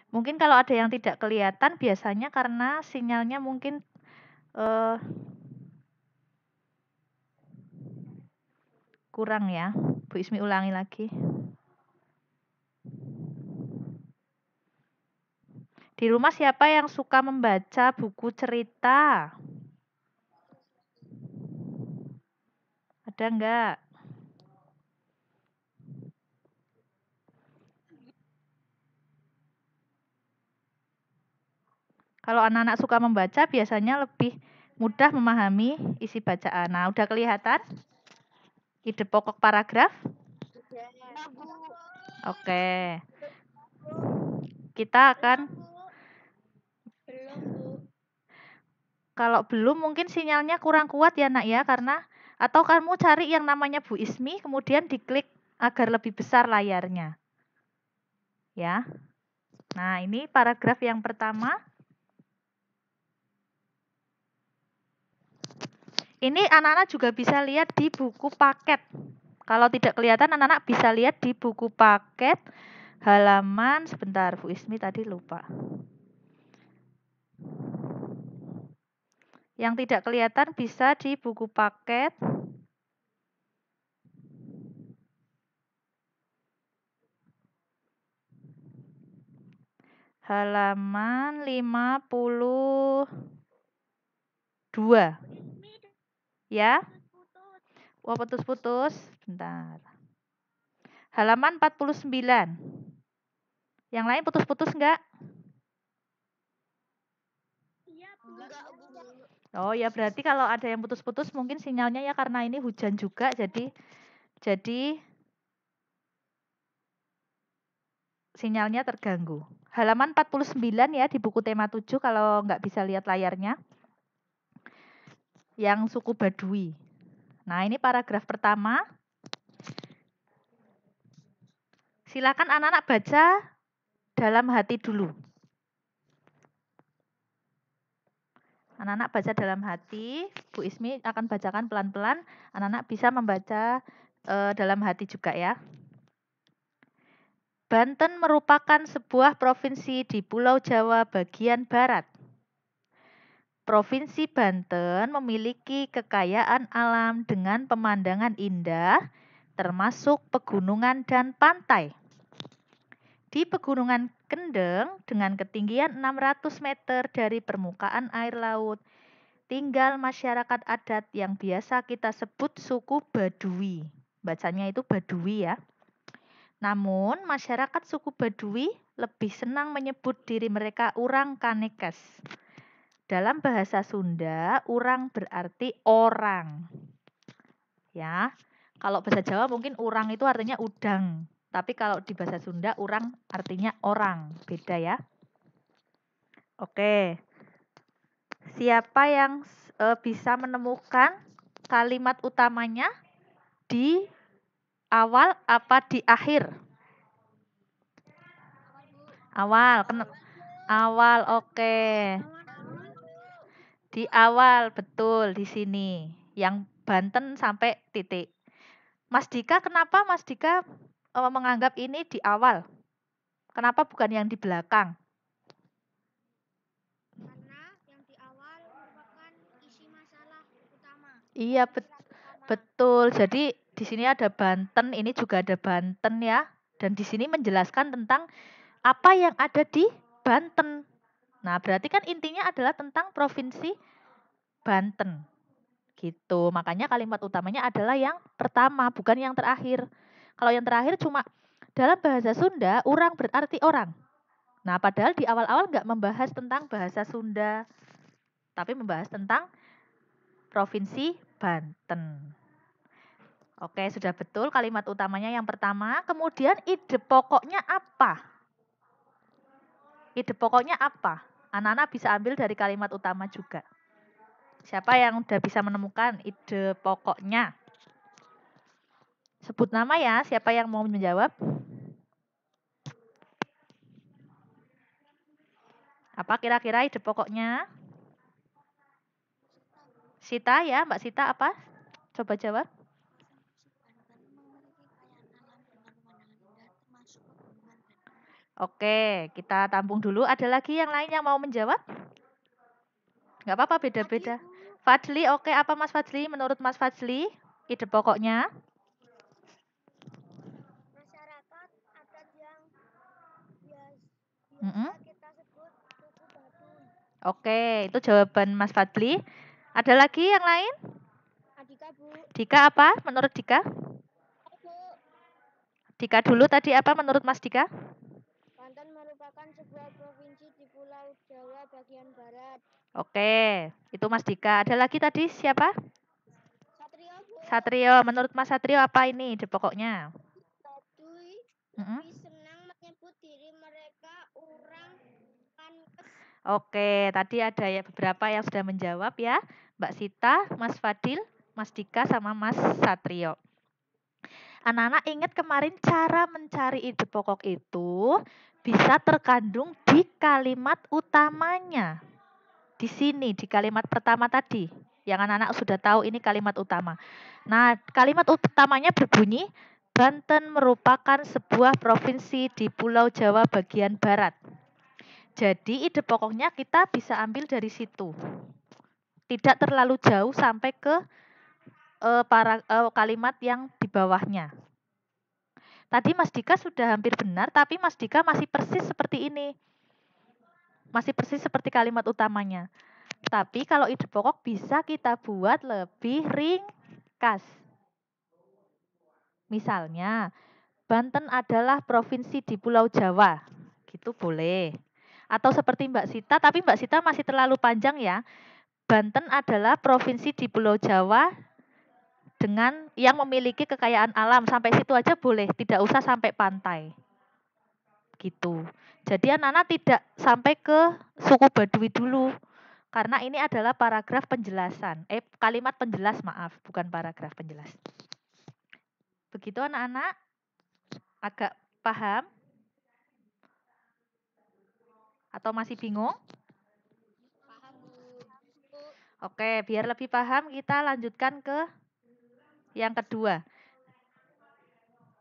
Mungkin kalau ada yang tidak kelihatan biasanya karena sinyalnya mungkin kurang ya. Bu Ismi ulangi lagi. Di rumah siapa yang suka membaca buku cerita? Ada enggak? Kalau anak-anak suka membaca biasanya lebih mudah memahami isi bacaan. Nah, udah kelihatan? Ide pokok paragraf? Oke. Kita akan kalau belum mungkin sinyalnya kurang kuat ya nak ya, karena atau kamu cari yang namanya Bu Ismi kemudian diklik agar lebih besar layarnya. Ya. Nah, ini paragraf yang pertama. Ini anak-anak juga bisa lihat di buku paket. Kalau tidak kelihatan anak-anak bisa lihat di buku paket halaman sebentar Bu Ismi tadi lupa. Yang tidak kelihatan bisa di buku paket halaman 52. Ya? Wah, putus-putus. Bentar. Halaman 49. Yang lain putus-putus enggak? Oh ya, berarti kalau ada yang putus-putus mungkin sinyalnya ya karena ini hujan juga jadi sinyalnya terganggu. Halaman 49 ya di buku tema 7 kalau nggak bisa lihat layarnya. Yang suku Baduy. Nah, ini paragraf pertama. Silakan anak-anak baca dalam hati dulu. Anak-anak baca dalam hati. Bu Ismi akan bacakan pelan-pelan. Anak-anak bisa membaca dalam hati juga ya. Banten merupakan sebuah provinsi di Pulau Jawa bagian barat. Provinsi Banten memiliki kekayaan alam dengan pemandangan indah, termasuk pegunungan dan pantai. Di Pegunungan Kendeng dengan ketinggian 600 meter dari permukaan air laut, tinggal masyarakat adat yang biasa kita sebut suku Baduy. Bacanya itu Baduy ya. Namun, masyarakat suku Baduy lebih senang menyebut diri mereka Urang Kanekes. Dalam bahasa Sunda, urang berarti orang. Ya. Kalau bahasa Jawa mungkin urang itu artinya udang. Tapi kalau di bahasa Sunda, urang artinya orang. Beda ya. Oke. Siapa yang bisa menemukan kalimat utamanya di awal apa di akhir? Awal. Awal, oke. Di awal, betul di sini. Yang Banten sampai titik. Mas Dika, kenapa Mas Dika menganggap ini di awal? Kenapa bukan yang di belakang? Karena yang di awal merupakan isi masalah utama. Iya, betul. Jadi di sini ada Banten, ini juga ada Banten ya. Dan di sini menjelaskan tentang apa yang ada di Banten. Nah, berarti kan intinya adalah tentang provinsi Banten. Gitu. Makanya kalimat utamanya adalah yang pertama, bukan yang terakhir. Kalau yang terakhir cuma dalam bahasa Sunda, urang berarti orang. Nah, padahal di awal-awal nggak membahas tentang bahasa Sunda, tapi membahas tentang Provinsi Banten. Oke, sudah betul kalimat utamanya yang pertama. Kemudian ide pokoknya apa? Ide pokoknya apa? Anak-anak bisa ambil dari kalimat utama juga. Siapa yang udah bisa menemukan ide pokoknya? Sebut nama ya, siapa yang mau menjawab? Apa kira-kira ide pokoknya? Sita ya, Mbak Sita apa? Coba jawab. Oke, kita tampung dulu. Ada lagi yang lain yang mau menjawab? Nggak apa-apa, beda-beda. Tadi, Bu, Fadli, oke, apa Mas Fadli? Menurut Mas Fadli, ide pokoknya? masyarakat adat yang Mm-mm. biasa kita sebut suku Baduy. Oke, itu jawaban Mas Fadli. Ada lagi yang lain? Adika, Bu. Dika apa? Menurut Dika? Bu, Dika dulu tadi apa menurut Mas Dika? Banten merupakan sebuah provinsi di Pulau Jawa bagian barat. Oke, itu Mas Dika. Ada lagi tadi siapa? Satrio, Bu. Satrio. Menurut Mas Satrio apa ini ide pokoknya? Baduy Mm-mm. lebih senang menyebut diri mereka orang Pankes. Oke, tadi ada ya beberapa yang sudah menjawab ya. Mbak Sita, Mas Fadil, Mas Dika, sama Mas Satrio. Anak-anak ingat kemarin cara mencari ide pokok itu bisa terkandung di kalimat utamanya. Di sini, di kalimat pertama tadi. Yang anak-anak sudah tahu ini kalimat utama. Nah, kalimat utamanya berbunyi, Banten merupakan sebuah provinsi di Pulau Jawa bagian barat. Jadi ide pokoknya kita bisa ambil dari situ. Tidak terlalu jauh sampai ke kalimat yang di bawahnya. Tadi Mas Dika sudah hampir benar, tapi Mas Dika masih persis seperti ini. Masih persis seperti kalimat utamanya. Tapi kalau ide pokok bisa kita buat lebih ringkas. Misalnya, Banten adalah provinsi di Pulau Jawa. Gitu boleh. Atau seperti Mbak Sita, tapi Mbak Sita masih terlalu panjang ya. Banten adalah provinsi di Pulau Jawa dengan yang memiliki kekayaan alam. Sampai situ aja boleh, tidak usah sampai pantai. Gitu. Jadi anak-anak tidak sampai ke suku Baduy dulu. Karena ini adalah paragraf penjelasan. Kalimat penjelas, maaf, bukan paragraf penjelas. Begitu anak-anak? Agak paham? Atau masih bingung? Paham, Bu. Oke, biar lebih paham kita lanjutkan ke yang kedua.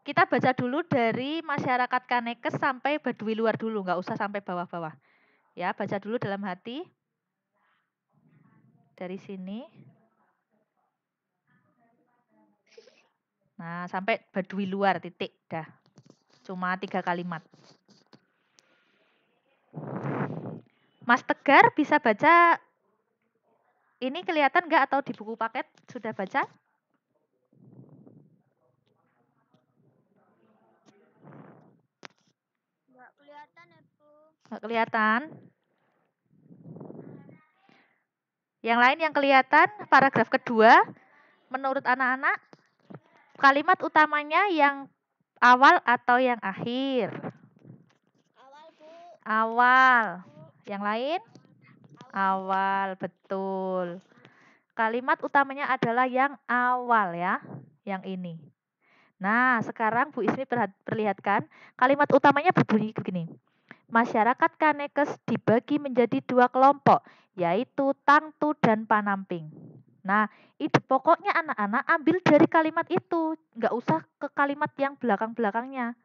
Kita baca dulu dari masyarakat Kanekes sampai Baduy luar dulu, nggak usah sampai bawah-bawah. Ya, baca dulu dalam hati. Dari sini. Nah, sampai Baduy luar, titik. Dah. Cuma 3 kalimat. Mas Tegar bisa baca, ini kelihatan nggak atau di buku paket sudah baca? Nggak kelihatan ya, Bu. Nggak kelihatan. Yang lain yang kelihatan, paragraf kedua, menurut anak-anak, kalimat utamanya yang awal atau yang akhir? Awal, Bu. Awal. Yang lain? Awal. Awal, betul. Kalimat utamanya adalah yang awal ya, yang ini. Nah, sekarang Bu Ismi perlihatkan, kalimat utamanya berbunyi begini. Masyarakat Kanekes dibagi menjadi 2 kelompok, yaitu Tangtu dan Panamping. Nah, ide pokoknya anak-anak ambil dari kalimat itu, nggak usah ke kalimat yang belakang-belakangnya.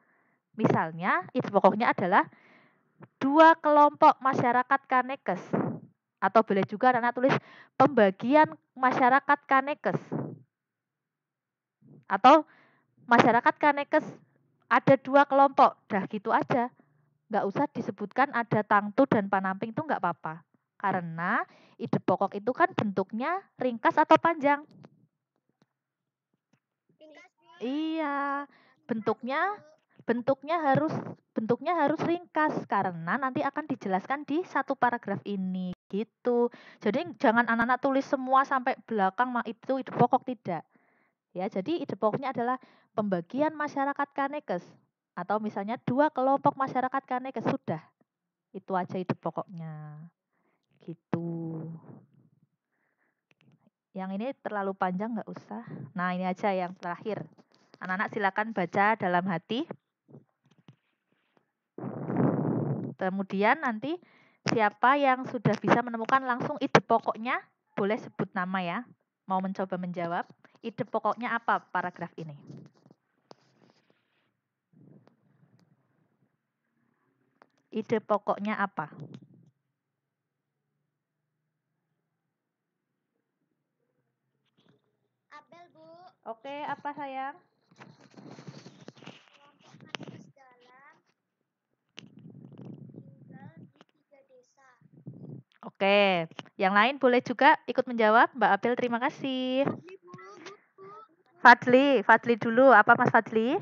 Misalnya, ide pokoknya adalah 2 kelompok masyarakat Kanekes. Atau boleh juga anak-anak tulis pembagian masyarakat Kanekes. Atau masyarakat Kanekes ada 2 kelompok, dah gitu aja. Nggak usah disebutkan ada Tangtu dan Panamping, itu nggak apa-apa. Karena ide pokok itu kan bentuknya ringkas atau panjang? Ringkas, Bu. Iya, bentuknya harus ringkas karena nanti akan dijelaskan di satu paragraf ini gitu. Jadi jangan anak-anak tulis semua sampai belakang itu ide pokok, tidak. Ya, jadi ide pokoknya adalah pembagian masyarakat Kanekes atau misalnya 2 kelompok masyarakat Kanekes, sudah. Itu aja ide pokoknya. Gitu. Yang ini terlalu panjang nggak usah. Nah, ini aja yang terakhir. Anak-anak silakan baca dalam hati. Kemudian nanti siapa yang sudah bisa menemukan langsung ide pokoknya, boleh sebut nama ya. Mau mencoba menjawab, ide pokoknya apa paragraf ini? Ide pokoknya apa? Apel, Bu. Oke, apa sayang? Kelompok Katekes Dalam tinggal di 3 desa. Oke, yang lain boleh juga ikut menjawab. Mbak Apel, terima kasih. Fadli dulu. Apa Mas Fadli?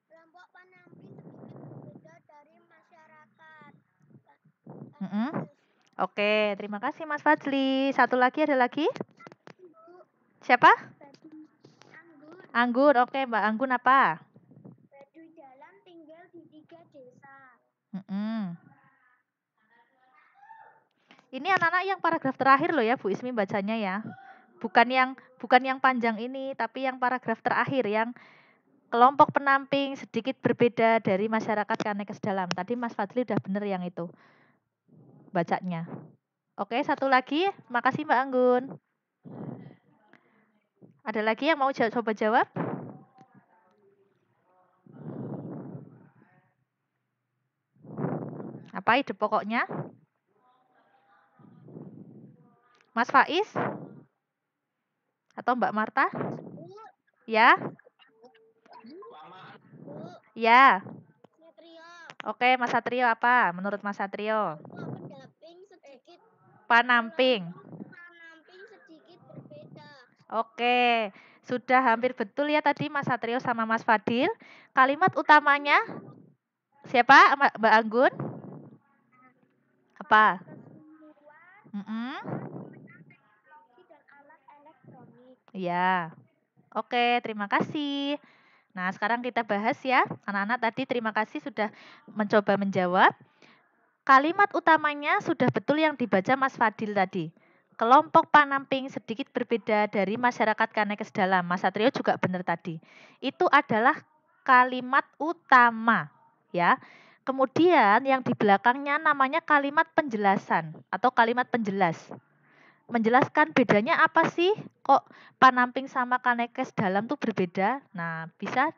Kelompok penamping sedikit berbeda dari masyarakat. Mm-mm. Oke, terima kasih Mas Fadli. Satu lagi, ada lagi? Siapa? Anggur. Anggun. Oke, Mbak Anggun apa? Baduy dalam tinggal di 3 desa. Mm-mm. Ini anak-anak yang paragraf terakhir loh ya, Bu Ismi bacanya ya. Bukan yang panjang ini, tapi yang paragraf terakhir yang kelompok penamping sedikit berbeda dari masyarakat Kanekes Dalam. Tadi Mas Fadli udah bener yang itu bacanya. Oke, satu lagi. Makasih Mbak Anggun. Ada lagi yang mau coba jawab? Apa ide pokoknya? Mas Faiz? Atau Mbak Marta? Ya? Ya. Oke, Mas Satrio apa? Menurut Mas Satrio? Penamping. Penamping sedikit berbeda. Oke, sudah hampir betul ya tadi Mas Satrio sama Mas Fadil. Kalimat utamanya siapa? Mbak Anggun? Apa? Mm-mm. Teknologi dan alat elektronik. Ya. Oke, terima kasih. Nah, sekarang kita bahas ya. Anak-anak tadi terima kasih sudah mencoba menjawab. Kalimat utamanya sudah betul yang dibaca Mas Fadil tadi. Kelompok penamping sedikit berbeda dari masyarakat Kanekes Dalam. Mas Satrio juga benar tadi. Itu adalah kalimat utama, ya. Kemudian yang di belakangnya namanya kalimat penjelasan atau kalimat penjelas. Menjelaskan bedanya apa sih? Kok penamping sama Kanekes Dalam tuh berbeda? Nah, bisa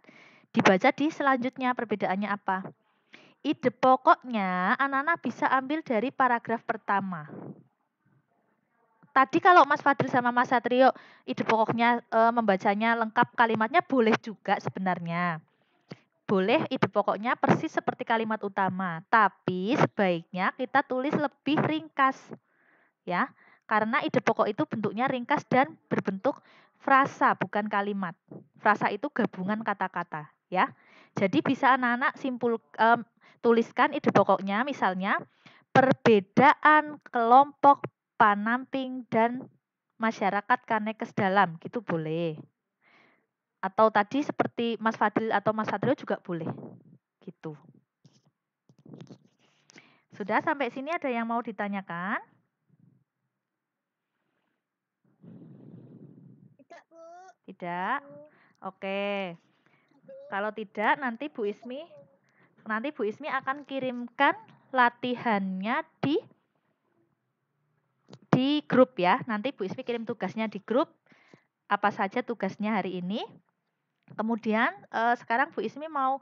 dibaca di selanjutnya perbedaannya apa. Ide pokoknya anak-anak bisa ambil dari paragraf pertama. Tadi kalau Mas Fadil sama Mas Satrio ide pokoknya membacanya lengkap kalimatnya boleh juga sebenarnya. Boleh ide pokoknya persis seperti kalimat utama, tapi sebaiknya kita tulis lebih ringkas. Ya, karena ide pokok itu bentuknya ringkas dan berbentuk frasa bukan kalimat. Frasa itu gabungan kata-kata, ya. Jadi bisa anak-anak tuliskan ide pokoknya misalnya perbedaan kelompok penamping dan masyarakat Kanekes Dalam gitu boleh. Atau tadi seperti Mas Fadil atau Mas Satrio juga boleh. Gitu. Sudah sampai sini ada yang mau ditanyakan? Tidak, Bu. Tidak. Oke. Kalau tidak nanti Bu Ismi akan kirimkan latihannya di grup ya. Nanti Bu Ismi kirim tugasnya di grup. Apa saja tugasnya hari ini. Kemudian sekarang Bu Ismi mau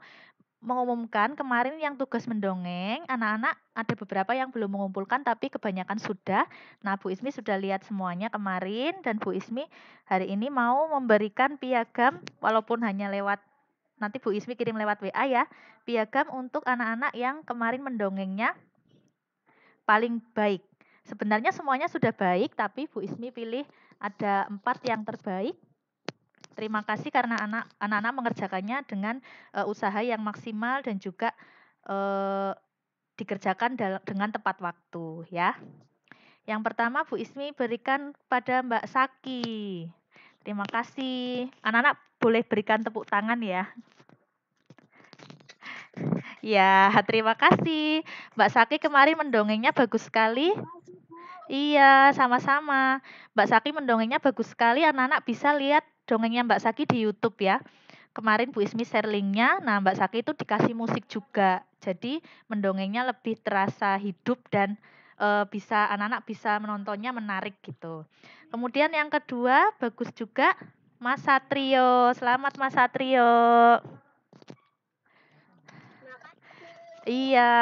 mengumumkan kemarin yang tugas mendongeng, anak-anak ada beberapa yang belum mengumpulkan tapi kebanyakan sudah. Nah, Bu Ismi sudah lihat semuanya kemarin dan Bu Ismi hari ini mau memberikan piagam walaupun hanya lewat nanti Bu Ismi kirim lewat WA ya. Piagam untuk anak-anak yang kemarin mendongengnya paling baik. Sebenarnya semuanya sudah baik tapi Bu Ismi pilih ada 4 yang terbaik. Terima kasih karena anak-anak mengerjakannya dengan usaha yang maksimal dan juga dikerjakan dengan tepat waktu ya. Yang pertama Bu Ismi berikan pada Mbak Saki. Terima kasih. Anak-anak boleh berikan tepuk tangan ya. Ya, terima kasih. Mbak Saki kemarin mendongengnya bagus sekali. Iya, sama-sama. Mbak Saki mendongengnya bagus sekali. Anak-anak bisa lihat dongengnya Mbak Saki di YouTube ya. Kemarin Bu Ismi share linknya. Nah, Mbak Saki itu dikasih musik juga. Jadi mendongengnya lebih terasa hidup dan bisa anak-anak bisa menontonnya menarik gitu. Kemudian yang kedua bagus juga Mas Satrio. Selamat Mas Satrio. Iya,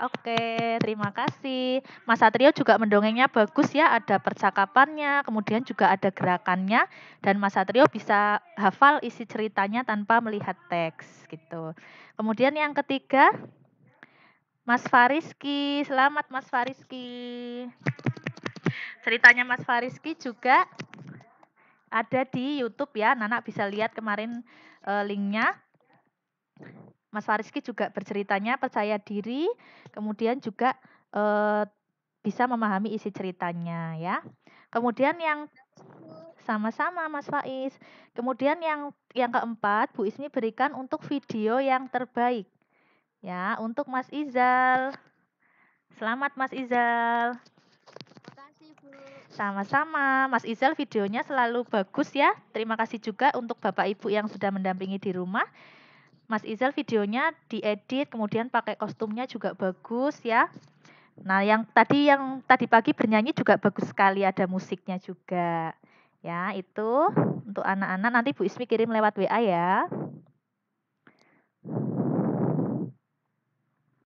oke, terima kasih. Mas Satrio juga mendongengnya bagus ya, ada percakapannya, kemudian juga ada gerakannya, dan Mas Satrio bisa hafal isi ceritanya tanpa melihat teks gitu. Kemudian yang ketiga, Mas Fariski. Selamat Mas Fariski. Ceritanya Mas Fariski juga ada di YouTube ya, Nana bisa lihat kemarin linknya. Mas Fariski juga berceritanya percaya diri, kemudian juga bisa memahami isi ceritanya ya. Kemudian yang sama-sama Mas Faiz. Kemudian yang keempat, Bu Ismi berikan untuk video yang terbaik. Ya, untuk Mas Izal. Selamat Mas Izal. Makasih, Bu. Sama-sama, Mas Izal videonya selalu bagus ya. Terima kasih juga untuk Bapak Ibu yang sudah mendampingi di rumah. Mas Izal videonya diedit, kemudian pakai kostumnya juga bagus ya. Nah, yang tadi pagi bernyanyi juga bagus sekali, ada musiknya juga. Ya, itu untuk anak-anak nanti Bu Ismi kirim lewat WA ya.